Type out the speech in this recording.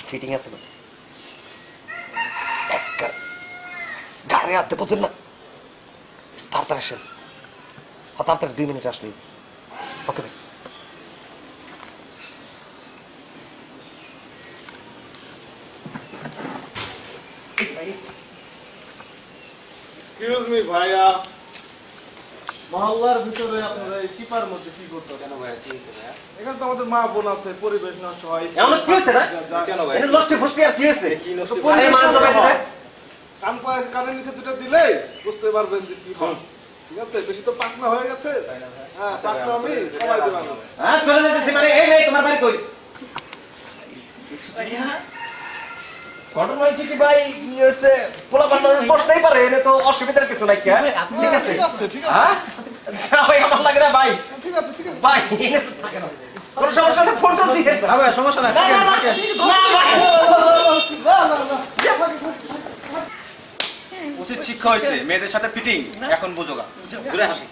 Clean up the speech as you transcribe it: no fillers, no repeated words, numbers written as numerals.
fitting আছে না গাড়ি আনতে পছন্দ না তাড়াতাড়ি আসেন তাড়াতাড়ি 2 মিনিট আসলে ওকে ভাই এক্সকিউজ মি ভাইয়া মহল্লার ভিতরে আপনারা এই চিপার মধ্যে কি করতেছেন কেন ভাইয়া কি হইছে ভাইয়া এখানে তো আমাদের মা বোন আছে পরিবেশ নষ্ট হয় এমন কি হইছে না কেন ভাই এটা নষ্ট ফুসকি আর কি হইছে কি নষ্ট আরে মান তো ভাই কান পায়ে কানের নিচে দুটো দিলেই বুঝতে পারবেন যে কি হয় ঠিক আছে বেশি তো পাকনা হয়ে গেছে হ্যাঁ পাকনা আমি সবাই দিলাম হ্যাঁ চলে যেতেছি মানে এই মেয়ে তোমার বাড়ি কই ঘটনা হয়েছে কি ভাই হচ্ছে পোলা বান্নার বসতেই পারে এনে তো অসুবিধার কিছু নাই কি ঠিক আছে ঠিক আছে হ্যাঁ ভাই আমার লাগে না ভাই ঠিক আছে ভাই থাকে না কোনো সমস্যা নেই ফোন করে দিয়ে ভাই সমস্যা নাই উচিত শিক্ষা হয়েছে মেয়েদের সাথে ফিটিং এখন বুঝোগা জোরে হাসি